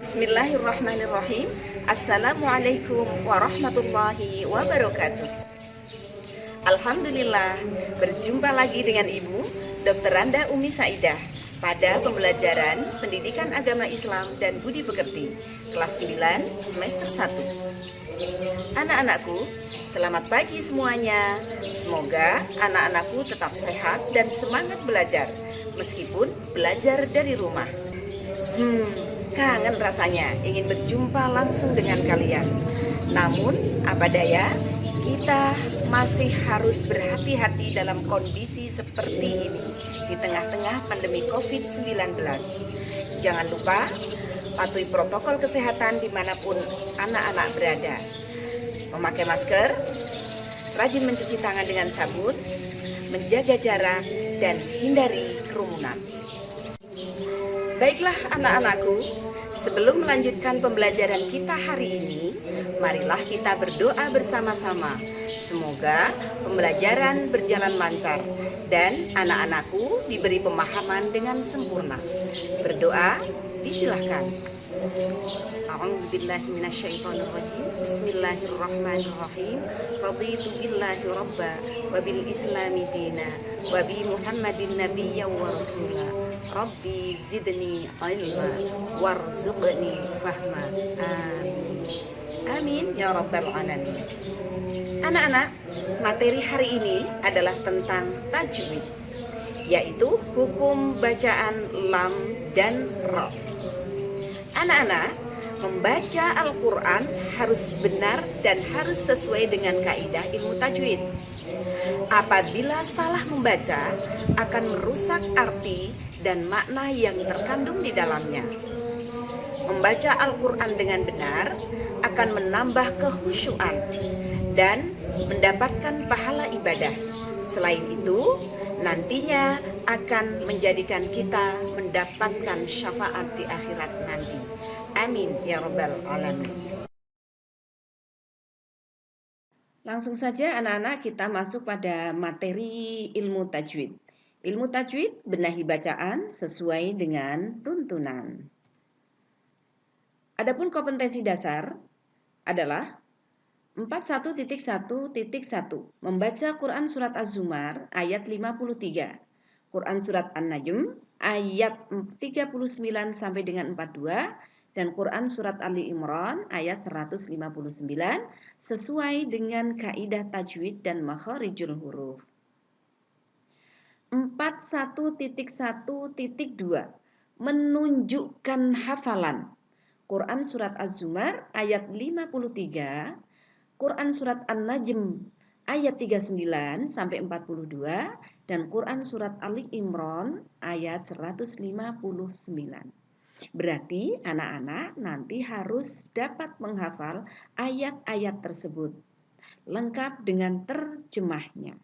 Bismillahirrahmanirrahim. Assalamualaikum warahmatullahi wabarakatuh. Alhamdulillah, berjumpa lagi dengan Ibu Dr. Randa Umi Saidah pada pembelajaran Pendidikan Agama Islam dan Budi Pekerti kelas 9 semester 1. Anak-anakku, selamat pagi semuanya. Semoga anak-anakku tetap sehat dan semangat belajar meskipun belajar dari rumah. Kangen rasanya ingin berjumpa langsung dengan kalian. Namun, apa daya, kita masih harus berhati-hati dalam kondisi seperti ini di tengah-tengah pandemi COVID-19. Jangan lupa patuhi protokol kesehatan dimanapun anak-anak berada. Memakai masker, rajin mencuci tangan dengan sabun, menjaga jarak, dan hindari kerumunan. Baiklah anak-anakku, sebelum melanjutkan pembelajaran kita hari ini, marilah kita berdoa bersama-sama. Semoga pembelajaran berjalan lancar dan anak-anakku diberi pemahaman dengan sempurna. Berdoa, disilahkan. A'udzubillahi minasyaitonirrajim. Bismillahirrahmanirrahim. Raditu billahi rabba wa bil islami dina wa bi Muhammadin nabiyyan wa rasula. Rabbi zidni ilma warzuqni fahma. Amin. Amin ya rabbal alamin. Anak-anak, materi hari ini adalah tentang tajwid, yaitu hukum bacaan lam dan ra. Anak-anak, membaca Al-Quran harus benar dan harus sesuai dengan kaidah ilmu tajwid. Apabila salah membaca, akan merusak arti dan makna yang terkandung di dalamnya. Membaca Al-Quran dengan benar akan menambah kehusyuan dan mendapatkan pahala ibadah. Selain itu, nantinya akan menjadikan kita mendapatkan syafaat di akhirat nanti. Amin ya rabbal alamin. Langsung saja anak-anak kita masuk pada materi ilmu tajwid. Ilmu tajwid, benahi bacaan sesuai dengan tuntunan. Adapun kompetensi dasar adalah 41.1.1 membaca Quran Surat Az-Zumar ayat 53, Quran Surat An-Najm ayat 39 sampai dengan 42, dan Quran Surat Ali Imran ayat 159 sesuai dengan kaidah tajwid dan makharijul huruf. 41.1.2 menunjukkan hafalan Quran Surat Az-Zumar ayat 53, Quran Surat An-Najm ayat 39 sampai 42, dan Quran Surat Ali Imran ayat 159. Berarti anak-anak nanti harus dapat menghafal ayat-ayat tersebut lengkap dengan terjemahnya.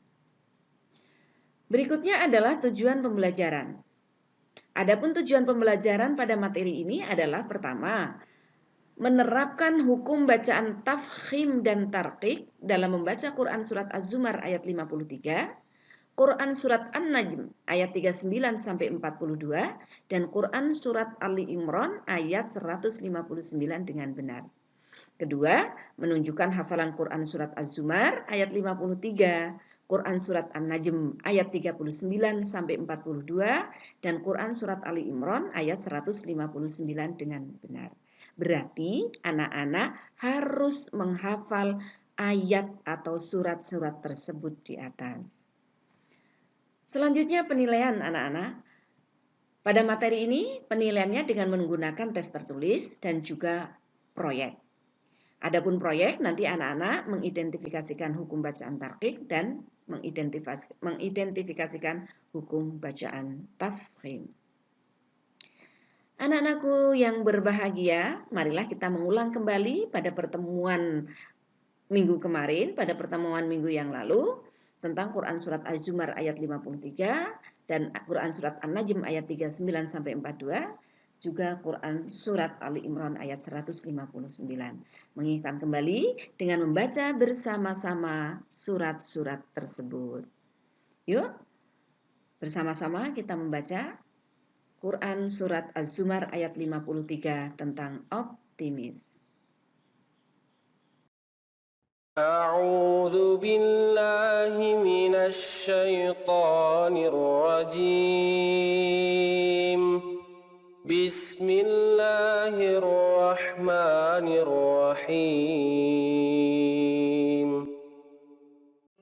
Berikutnya adalah tujuan pembelajaran. Adapun tujuan pembelajaran pada materi ini adalah pertama, menerapkan hukum bacaan tafkhim dan tarqiq dalam membaca Quran Surat Az-Zumar ayat 53, Quran Surat An-Najm ayat 39 sampai 42, dan Quran Surat Ali Imran ayat 159 dengan benar. Kedua, menunjukkan hafalan Quran Surat Az-Zumar ayat 53, Quran Surat An-Najm ayat 39 sampai 42, dan Quran Surat Ali Imran ayat 159 dengan benar. Berarti anak-anak harus menghafal ayat atau surat-surat tersebut di atas. Selanjutnya penilaian anak-anak. Pada materi ini penilaiannya dengan menggunakan tes tertulis dan juga proyek. Adapun proyek nanti anak-anak mengidentifikasikan hukum bacaan tarqiq dan mengidentifikasikan hukum bacaan tafkhim. Anak-anakku yang berbahagia, marilah kita mengulang kembali pada pertemuan minggu kemarin, pada pertemuan minggu yang lalu, tentang Quran Surat Az-Zumar ayat 53 dan Quran Surat An-Najm ayat 39 sampai 42, juga Quran Surat Ali Imran ayat 159. Mengingatkan kembali dengan membaca bersama-sama surat-surat tersebut. Yuk, bersama-sama kita membaca Quran Surat Az-Zumar ayat 53 tentang optimis. أعوذ بالله من الشيطان الرجيم بسم الله الرحمن الرحيم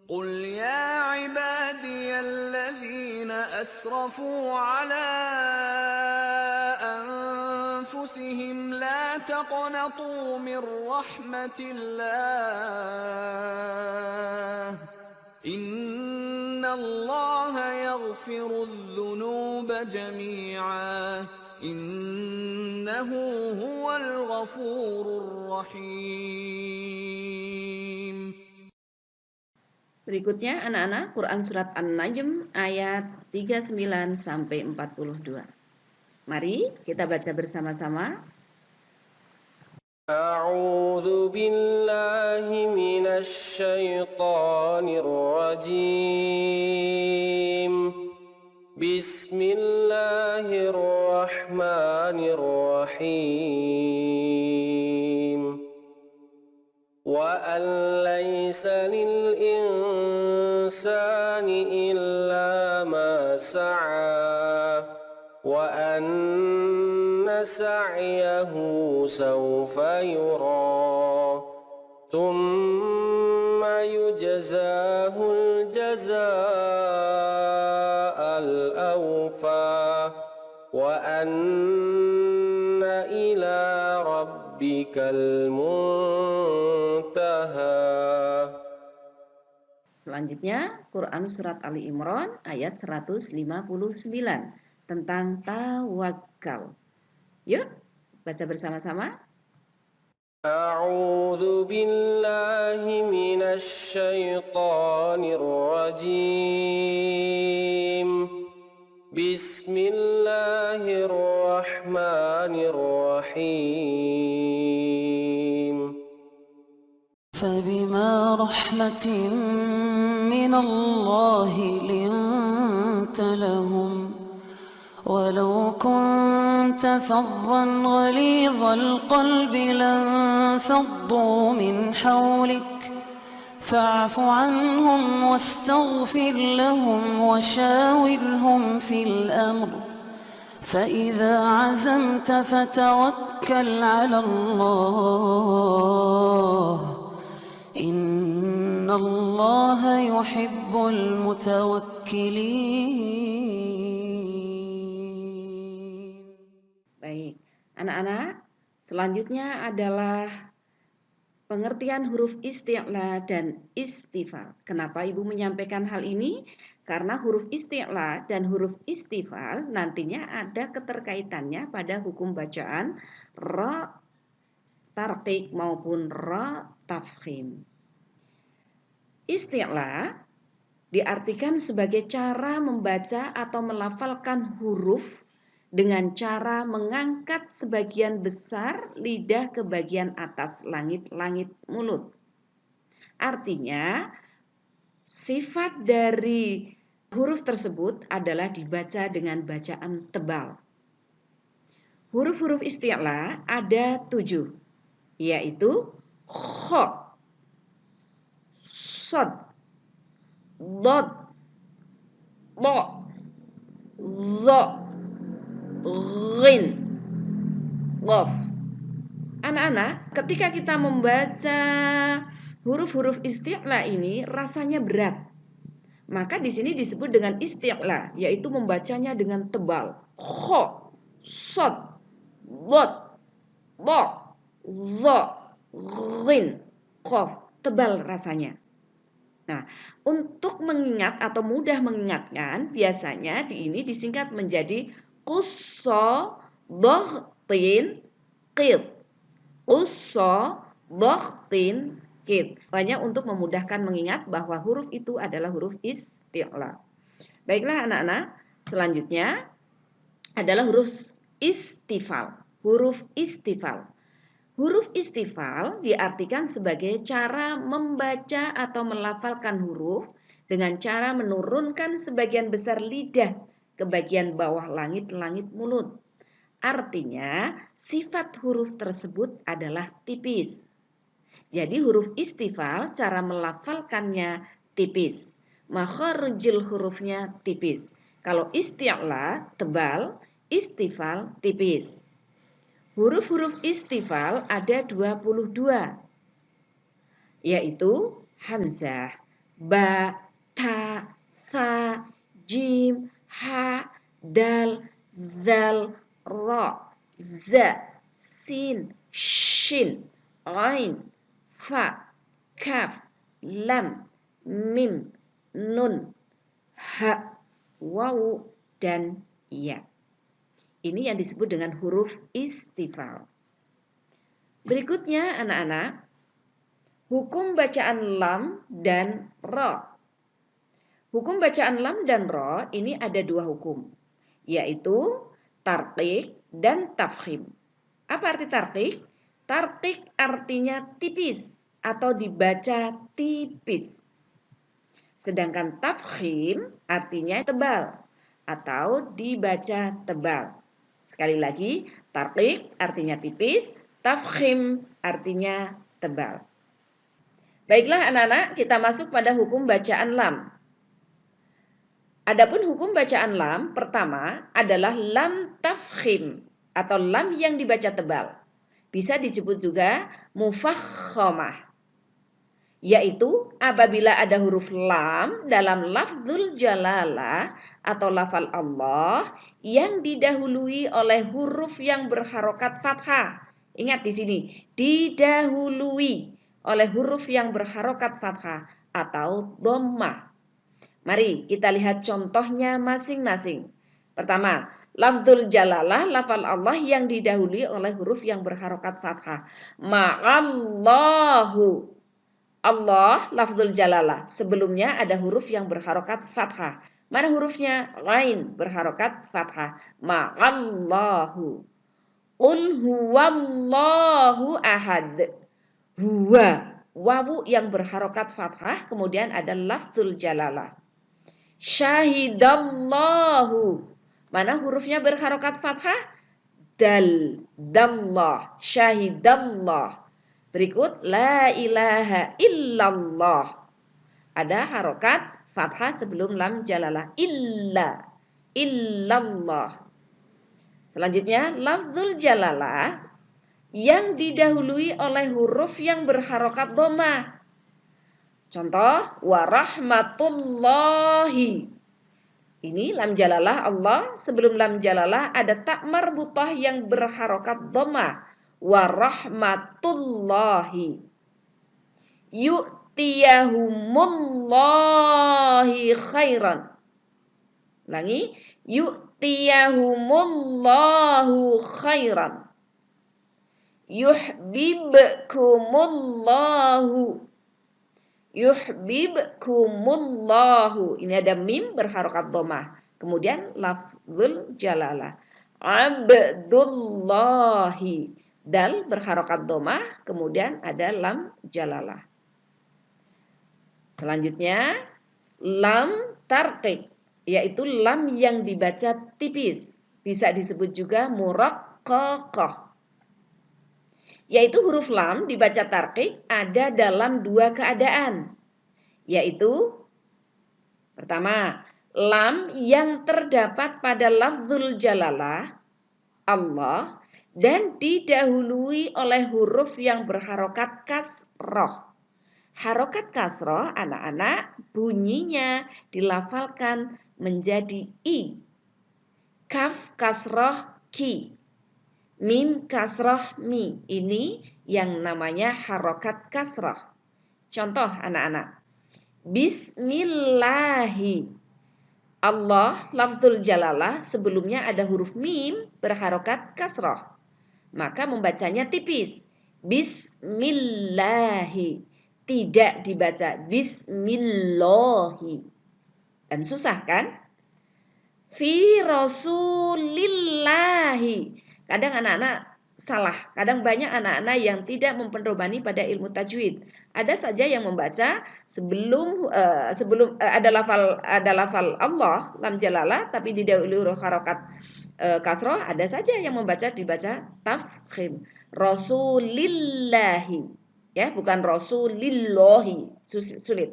قل يا عبادي الذين أسرفوا على أنفسهم لا تقنطوا من رحمة الله إن الله يغفر الذنوب جميعا إنه هو الغفور الرحيم. Berikutnya anak-anak, Quran Surat An-Najm ayat 39 sampai 42. Mari kita baca bersama-sama. أعوذ بالله من الشيطان الرجيم بسم الله الرحمن الرحيم وأن ليس للإنسان إلا ما سعى وأن سعيه سوف يرى ثم يجزاه الجزاء الأوفى وأن إلى ربك المنتهى. Selanjutnya Quran Surat Ali Imran ayat 159 tentang tawakal. Yuk baca bersama-sama. أعوذ بالله من الشيطان الرجيم بسم الله الرحمن الرحيم فبما رحمة من الله لنت لهم ولو كنت فظا غليظ القلب لانفضوا من حولك فاعف عنهم واستغفر لهم وشاورهم في الأمر فإذا عزمت فتوكل على الله إن الله يحب المتوكلين. Baik, anak-anak, selanjutnya adalah pengertian huruf isti'la dan istifal. Kenapa Ibu menyampaikan hal ini? Karena huruf isti'la dan huruf istifal nantinya ada keterkaitannya pada hukum bacaan ra tarqiq maupun ra tafkhim. Isti'la diartikan sebagai cara membaca atau melafalkan huruf dengan cara mengangkat sebagian besar lidah ke bagian atas langit-langit mulut. Artinya, sifat dari huruf tersebut adalah dibaca dengan bacaan tebal. Huruf-huruf isti'la ada 7, yaitu kho, sod, dod, do, zo, ghin, qaf. Anak-anak, ketika kita membaca huruf-huruf isti'la ini rasanya berat. Maka di sini disebut dengan isti'la, yaitu membacanya dengan tebal. Kho, sod, dod, do, zo, ghin, qaf. Tebal rasanya. Nah, untuk mengingat atau mudah mengingatkan, biasanya ini disingkat menjadi qusso, doghtin, qid. Qusso, doghtin, qid. Banyak untuk memudahkan mengingat bahwa huruf itu adalah huruf isti'la. Baiklah anak-anak, selanjutnya adalah huruf istifal. Huruf istifal. Huruf istifal diartikan sebagai cara membaca atau melafalkan huruf dengan cara menurunkan sebagian besar lidah ke bagian bawah langit-langit mulut. Artinya sifat huruf tersebut adalah tipis. Jadi huruf istifal cara melafalkannya tipis. Makharijul hurufnya tipis. Kalau isti'la tebal, istifal tipis. Huruf-huruf istifal ada 22, yaitu hamzah, ba, ta, tha, jim, ha, dal, zal, ra, za, sin, shin, ain, fa, kaf, lam, mim, nun, ha, wawu, dan ya. Ini yang disebut dengan huruf istifal. Berikutnya anak-anak, hukum bacaan lam dan ra. Hukum bacaan lam dan ra ini ada 2 hukum, yaitu tarqiq dan tafkhim. Apa arti tarqiq? Tarqiq artinya tipis atau dibaca tipis. Sedangkan tafkhim artinya tebal atau dibaca tebal. Sekali lagi, tarqiq artinya tipis, tafkhim artinya tebal. Baiklah anak-anak, kita masuk pada hukum bacaan lam. Adapun hukum bacaan lam pertama adalah lam tafkhim atau lam yang dibaca tebal. Bisa disebut juga mufakhamah. Yaitu apabila ada huruf lam dalam lafzul jalalah atau lafal Allah yang didahului oleh huruf yang berharokat fathah. Ingat di sini, didahului oleh huruf yang berharokat fathah atau dhammah. Mari kita lihat contohnya masing-masing. Pertama, lafzul jalalah, lafal Allah yang didahului oleh huruf yang berharokat fathah. Ma'allahu. Allah, lafzul jalalah. Sebelumnya ada huruf yang berharokat fathah. Mana hurufnya? Ghain berharokat fathah. Ma'allahu. Qul huwallahu ahad. Huwa. Wawu yang berharokat fathah. Kemudian ada lafzul jalalah. Syahidallahu. Mana hurufnya berharokat fathah? Dal. Dallah. Syahidallah. Berikut la ilaha illallah. Ada harokat fathah sebelum lam jalalah. Illa. Illallah. Selanjutnya lafzul jalalah yang didahului oleh huruf yang berharokat dhammah. Contoh warahmatullahi. Ini lam jalalah Allah. Sebelum lam jalalah ada tak marbutah yang berharokat dhammah. Warahmatullahi. Yu'tiyahumullahi khairan. Ulangi. Yu'tiyahumullahu khairan. Yuhbibkumullahu. Yuhbibkumullahu. Ini ada mim berharokat dhammah. Kemudian lafzul jalalah. Abdullahi. Dal berharokat dhammah, kemudian ada lam jalalah. Selanjutnya lam tarqiq, yaitu lam yang dibaca tipis, bisa disebut juga muraqqaqah. Yaitu huruf lam dibaca tarqiq ada dalam 2 keadaan, yaitu pertama, lam yang terdapat pada lafzul jalalah Allah dan didahului oleh huruf yang berharokat kasroh. Harokat kasroh anak-anak bunyinya dilafalkan menjadi i. Kaf kasroh ki. Mim kasroh mi. Ini yang namanya harokat kasroh. Contoh anak-anak. Bismillahi. Allah lafzul jalalah sebelumnya ada huruf mim berharokat kasroh. Maka membacanya tipis. Bismillahi. Tidak dibaca bismillahi. Dan susah kan? Fi rasulillahi. Kadang anak-anak salah. Kadang banyak anak-anak yang tidak memperdomani pada ilmu tajwid. Ada saja yang membaca sebelum ada lafal Allah lam jalalah tapi didahului huruf harokat kasroh. Ada saja yang dibaca tafkhim. Rasulillahi, ya, bukan rasulillahi, sulit.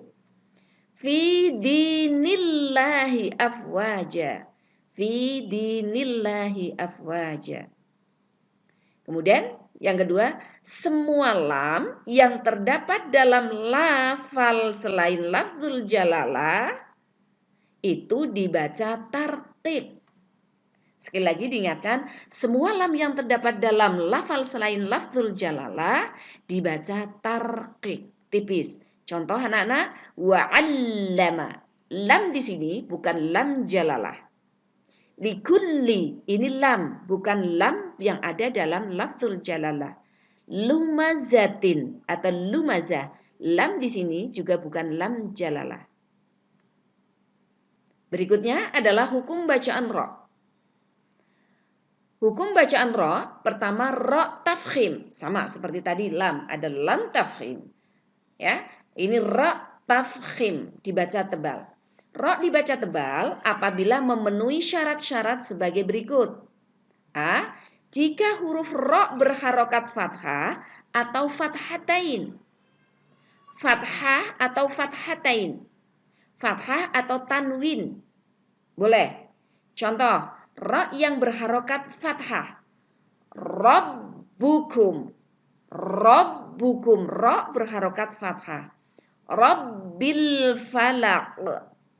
Fi dinillahi afwaja. Fi dinillahi afwaja. Kemudian yang kedua, semua lam yang terdapat dalam lafal selain lafzul jalalah itu dibaca tarqiq. Sekali lagi diingatkan, semua lam yang terdapat dalam lafal selain lafzul jalalah dibaca tarqiq, tipis. Contoh anak-anak, wa'allama. Lam di sini bukan lam jalalah. Likulli, ini lam, bukan lam yang ada dalam lafzul jalalah. Lumazatin atau lumazah, lam di sini juga bukan lam jalalah. Berikutnya adalah hukum bacaan ra. Hukum bacaan ra, pertama ra tafkhim, sama seperti tadi lam, ada lam tafkhim. Ya, ini ra tafkhim, dibaca tebal. Ra dibaca tebal apabila memenuhi syarat-syarat sebagai berikut. A. Jika huruf ra berharokat fathah atau fathatain. Fathah atau fathatain. Fathah atau tanwin. Boleh. Contoh, ra yang berharokat fathah. Rabbukum. Rabbukum. Ra berharokat fathah. Rabbil falaq.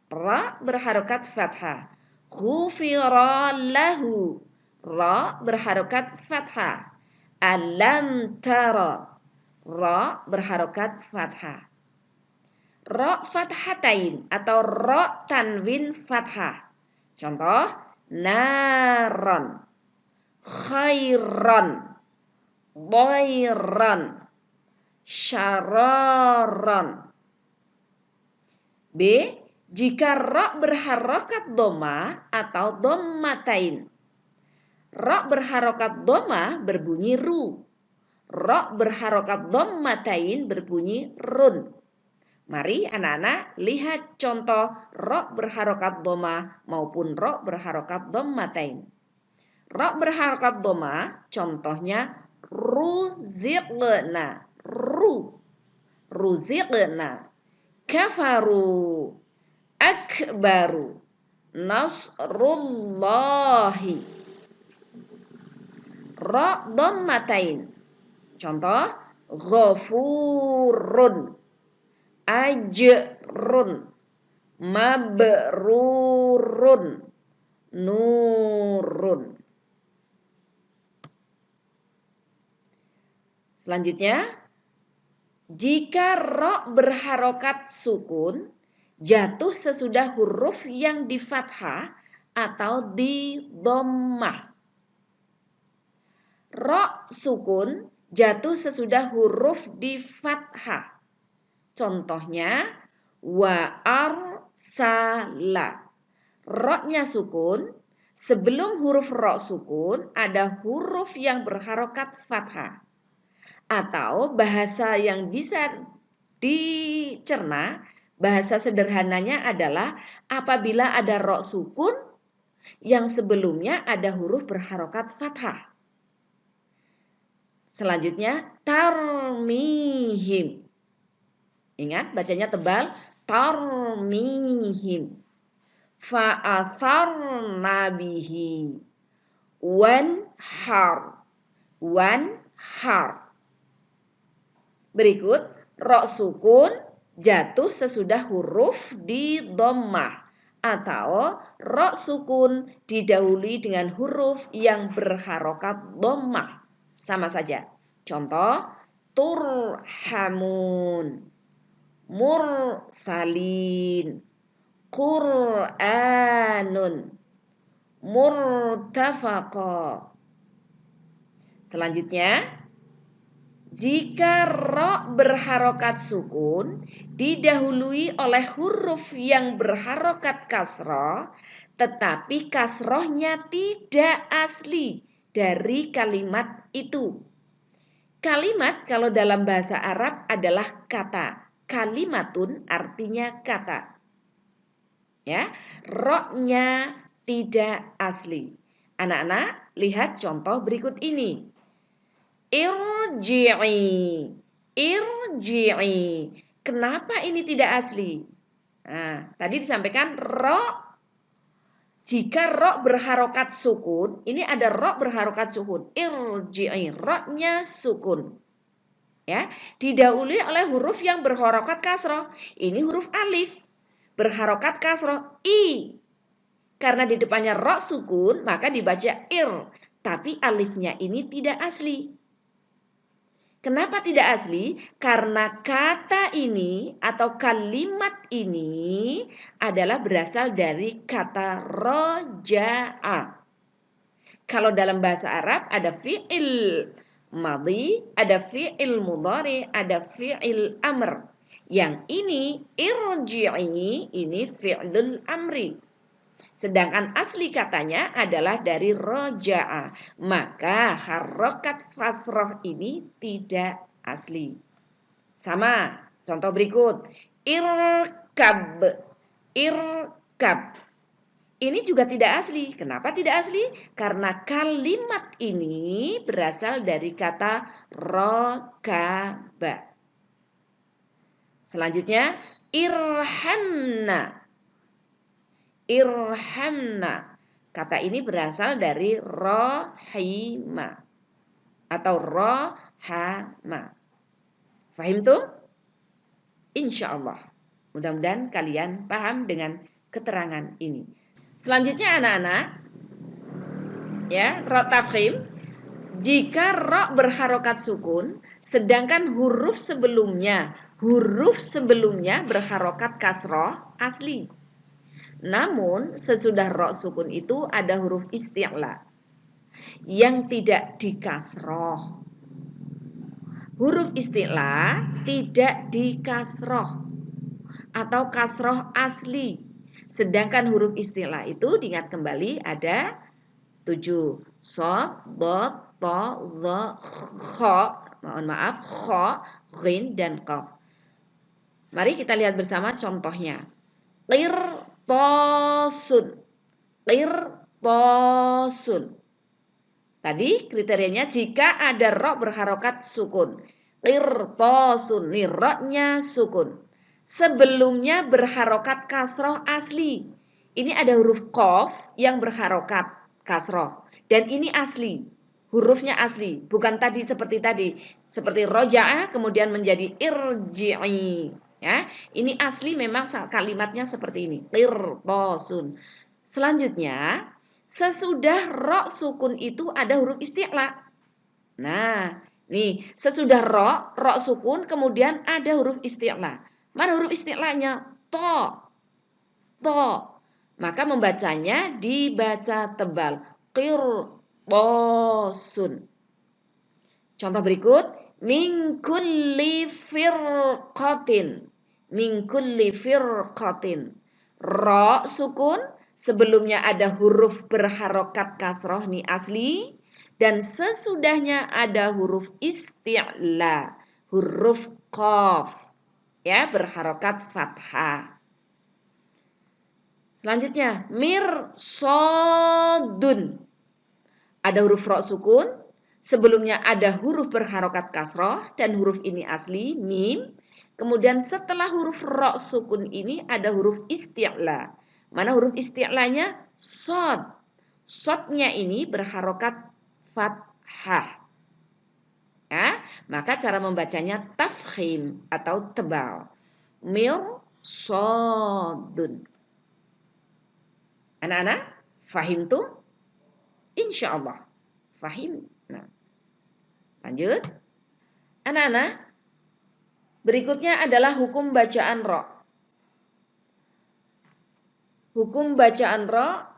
Ra berharokat fathah. Ghufira lahu. Ra berharokat fathah. Alam tara. Ra berharokat fathah. Ra fathatain atau ra tanwin fathah. Contoh, naron, khairon, dhairon, syararon. B. Jika ra berharokat doma atau dhammatain. Ra berharokat doma berbunyi ru. Ra berharokat dhammatain berbunyi run. Mari anak-anak lihat contoh ra berharokat doma maupun ra berharokat dhammatain. Ra berharokat doma contohnya ruziqna, ruziqna, kafaru, akbaru, nasrullahi. Ra dhammatain. Contoh ghafurun, ajrun, mabrurun, nurun. Selanjutnya, jika ra berharokat sukun jatuh sesudah huruf yang di fathah atau di dhammah. Ra sukun jatuh sesudah huruf di fathah. Contohnya wa arsala. Ra-nya sukun, sebelum huruf ra sukun ada huruf yang berharokat fathah. Atau bahasa yang bisa dicerna, bahasa sederhananya adalah apabila ada ra sukun yang sebelumnya ada huruf berharokat fathah. Selanjutnya tarmihim. Ingat bacanya tebal, tarmihim. Fa'atharna bihi. Wanhar. Wanhar. Berikut ra sukun jatuh sesudah huruf di dhammah atau ra sukun didahului dengan huruf yang berharokat dhammah. Sama saja. Contoh, turhamun, mursalin, qur'anun, murtafaqa. Selanjutnya, jika ra berharokat sukun didahului oleh huruf yang berharokat kasroh, tetapi kasrohnya tidak asli, dari kalimat itu. Kalimat kalau dalam bahasa Arab adalah kata. Kalimatun artinya kata. Ya, roknya tidak asli. Anak-anak, lihat contoh berikut ini. Irji'i. Irji'i. Kenapa ini tidak asli? Nah, tadi disampaikan jika ro berharokat sukun, ini ada ro berharokat sukun. Irji'i, roknya sukun. Ya, didahului oleh huruf yang berharokat kasroh. Ini huruf alif berharokat kasroh i. Karena di depannya ro sukun, maka dibaca ir. Tapi alifnya ini tidak asli. Kenapa tidak asli? Karena kata ini atau kalimat ini adalah berasal dari kata roja'a. Kalau dalam bahasa Arab ada fi'il madhi, ada fi'il mudhari, ada fi'il amr. Yang ini irji'i, ini fi'lul amri. Sedangkan asli katanya adalah dari roja'a. Maka harokat fasroh ini tidak asli. Sama, contoh berikut. Irkab. Irkab. Ini juga tidak asli. Kenapa tidak asli? Karena kalimat ini berasal dari kata rokaba. Selanjutnya, irhamna. Irhamna. Kata ini berasal dari rohima atau rohama. Fahim tuh? Insya Allah. Mudah-mudahan kalian paham dengan keterangan ini. Selanjutnya anak-anak, ya, ro tafkhim. Jika ro berharokat sukun, sedangkan huruf sebelumnya berharokat kasroh asli. Namun sesudah ro sukun itu ada huruf isti'la yang tidak dikasroh. Huruf isti'la tidak dikasroh atau kasroh asli. Sedangkan huruf isti'la itu diingat kembali ada 7. Shad, dad, ta, dha, kha, kha, ghin dan qaf. Mari kita lihat bersama contohnya. Qirtasun. Qirtasun. Tadi kriterianya jika ada ro berharokat sukun. Qirtasun, nih ro-nya sukun. Sebelumnya berharokat kasroh asli. Ini ada huruf qaf yang berharokat kasroh. Dan ini asli. Hurufnya asli. Bukan tadi seperti tadi. Seperti roja'a kemudian menjadi irji'i. Ya, ini asli memang kalimatnya seperti ini. Qirtasun. Selanjutnya, sesudah ro sukun itu ada huruf isti'la. Nah, nih, sesudah ro sukun kemudian ada huruf isti'la. Mana huruf isti'lanya? To. Maka membacanya dibaca tebal. Qirtasun. Contoh berikut, min kulli firqatin. Min kulli firqatin. Ro sukun, sebelumnya ada huruf berharokat kasroh nih asli. Dan sesudahnya ada huruf isti'la. Huruf qaf. Ya, berharokat fathah. Selanjutnya, mirsodun. Ada huruf ro sukun. Sebelumnya ada huruf berharokat kasroh dan huruf ini asli, mim. Kemudian setelah huruf ro sukun ini ada huruf isti'la. Mana huruf isti'lanya? Sod. Sodnya ini berharokat fathah. Ya, maka cara membacanya tafkhim atau tebal. Mirsodun. Anak-anak, fahim tuh? Insya Allah. Fahim. Nah, lanjut. Anak-anak, berikutnya adalah hukum bacaan ro. Hukum bacaan ro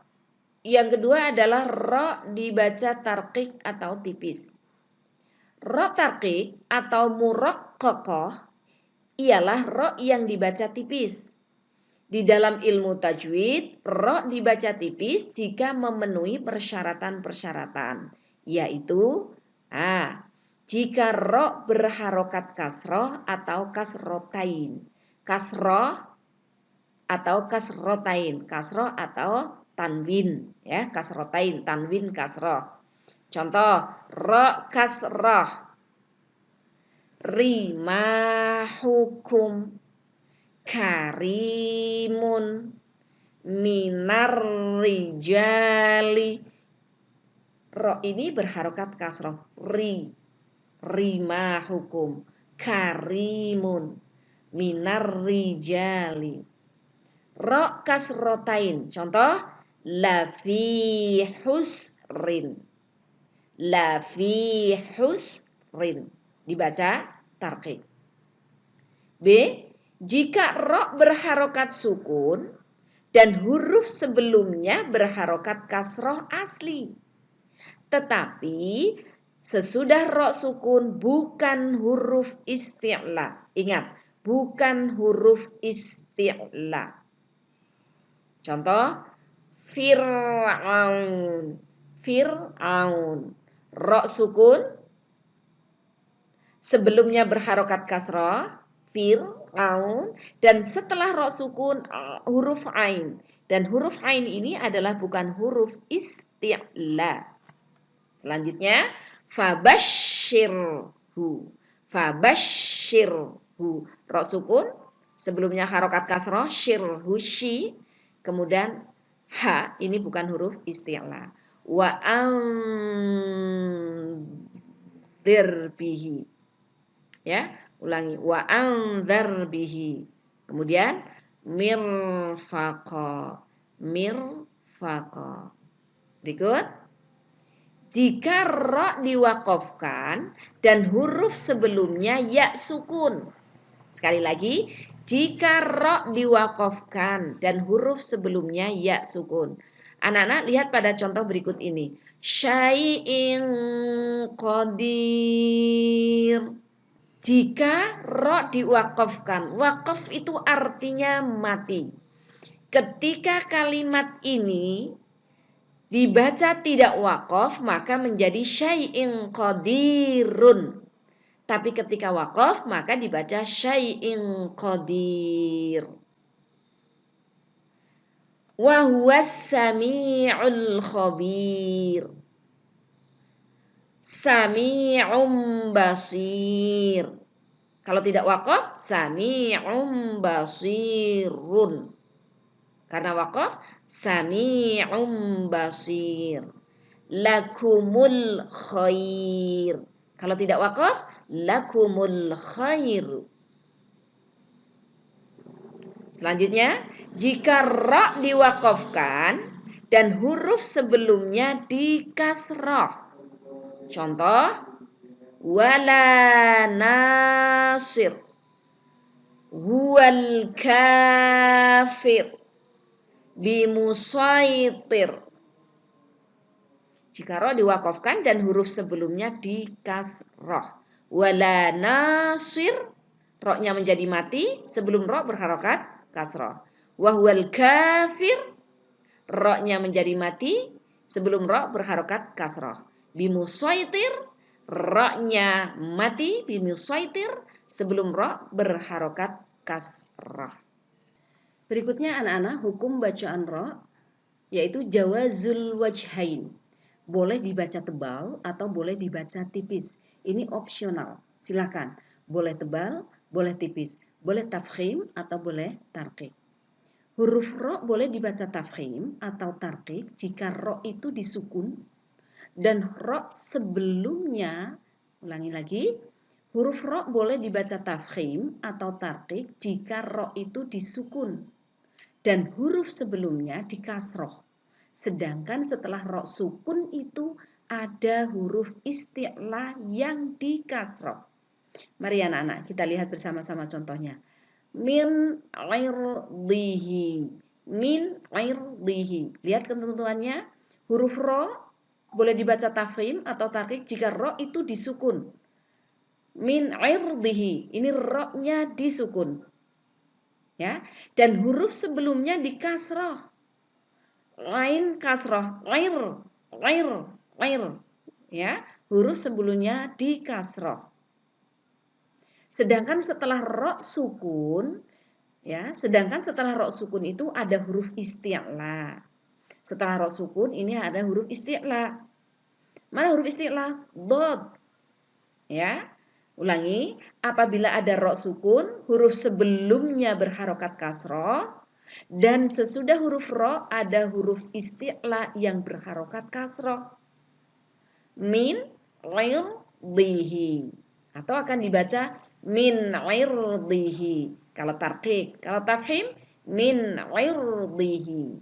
yang kedua adalah ro dibaca tarqiq atau tipis. Ro tarqiq atau muraqqaqah ialah ro yang dibaca tipis. Di dalam ilmu tajwid, ro dibaca tipis jika memenuhi persyaratan-persyaratan. yaitu jika ro berharokat kasroh atau kasrotain. Kasroh atau kasrotain. Kasroh atau tanwin, ya, kasrotain, tanwin kasroh. Contoh, ro kasroh, rimahukum, karimun, minar rijali. Ro ini berharokat kasroh. Rimahukum, karimun, minar rijali. Ro kasrotain. Contoh, lafi husrin. Lafi husrin. Dibaca tarqiq. B. Jika ro berharokat sukun dan huruf sebelumnya berharokat kasroh asli, tetapi sesudah ro sukun bukan huruf isti'la. Ingat, bukan huruf isti'la. Contoh, Fir'aun. Fir'aun. Ro sukun, sebelumnya berharokat kasroh, Fir'aun, dan setelah ro sukun huruf ain. Dan huruf ain ini adalah bukan huruf isti'la. Selanjutnya, fabashshirhu. Fabashshirhu. Ro sukun, sebelumnya harokat kasroh, syirhu, shi. Kemudian ha, ini bukan huruf isti'la. Wa anzir bihi. Ya, ulangi. Wa anzir bihi. Kemudian mirfaqa. Mirfaqa. Berikut. Jika ro diwakofkan dan huruf sebelumnya ya sukun. Sekali lagi, jika ro diwakofkan dan huruf sebelumnya ya sukun. Anak-anak lihat pada contoh berikut ini. Syai'in qadir. Jika ro diwakofkan, wakof itu artinya mati. Ketika kalimat ini dibaca tidak wakof, maka menjadi syai'in qadirun. Tapi ketika wakof, maka dibaca syai'in qadir. Wa huwas sami'ul khabir. Sami'um basir. Kalau tidak wakof, sami'um basirun. Karena wakof, sami'um basir. Lakumul khair. Kalau tidak wakof, lakumul khair. Selanjutnya, jika ra diwakofkan dan huruf sebelumnya dikasroh. Contoh, wala nasir, wal kafir, bimusaitir. Jika ro diwakofkan dan huruf sebelumnya dikasroh. Wala nasir, ro-nya menjadi mati, sebelum ro berharokat kasroh. Wahwal kafir, ro-nya menjadi mati, sebelum ro berharokat kasroh. Bimusaitir, ro-nya mati, bimusaitir, sebelum ro berharokat kasroh. Berikutnya anak-anak hukum bacaan ro, yaitu jawazul wajhain. Boleh dibaca tebal atau boleh dibaca tipis. Ini opsional. Silakan. Boleh tebal, boleh tipis. Boleh tafkhim atau boleh tarqiq. Huruf ro boleh dibaca tafkhim atau tarqiq jika ro itu disukun dan ro sebelumnya, ulangi lagi, huruf ro boleh dibaca tafkhim atau tarqiq jika ro itu disukun dan huruf sebelumnya dikasroh. Sedangkan setelah ro sukun itu ada huruf isti'la yang dikasroh. Mari anak-anak kita lihat bersama-sama contohnya. Min irdihi. Min irdihi. Lihat ketentuannya. Huruf ro boleh dibaca tafkhim atau tarqiq jika ro itu disukun. Min irdihi. Ini ro-nya disukun. Ya. Dan huruf sebelumnya dikasroh. Lain kasroh, lair. ya, huruf sebelumnya di kasroh. Sedangkan setelah ro sukun, ya, itu ada huruf isti'la. Setelah ro sukun ini ada huruf isti'la. Mana huruf isti'la? Dod. Ya. Ulangi, apabila ada ro sukun, huruf sebelumnya berharokat kasroh, dan sesudah huruf ro ada huruf isti'la yang berharokat kasroh. Min irdihi. Atau akan dibaca min irdihi. Kalau tarqiq, kalau tafhim min irdihi.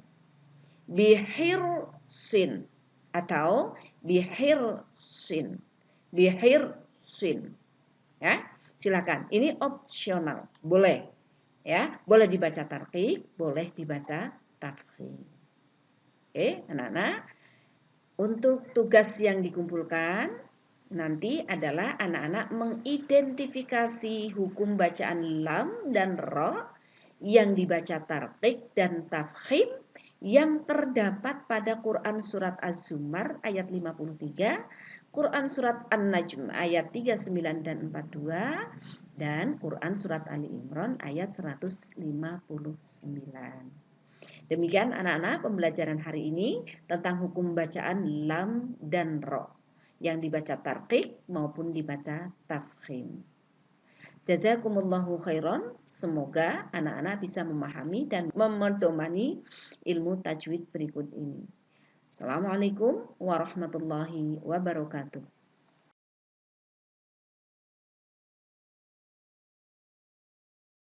Bihirsin atau bihirsin. Bihirsin. Ya, silakan. Ini opsional, boleh. Ya, boleh dibaca tarqiq, boleh dibaca tafkhim. Oke, anak-anak. Untuk tugas yang dikumpulkan nanti adalah anak-anak mengidentifikasi hukum bacaan lam dan ro yang dibaca tarqiq dan tafkhim yang terdapat pada Quran Surat Az-Zumar ayat 53, Quran Surat An-Najm ayat 39 dan 42, dan Quran Surat Ali Imran ayat 159. Demikian anak-anak pembelajaran hari ini tentang hukum bacaan lam dan ro yang dibaca tarqiq maupun dibaca tafkhim. Jazakumullahu khairan. Semoga anak-anak bisa memahami dan memedomani ilmu tajwid berikut ini. Assalamualaikum warahmatullahi wabarakatuh.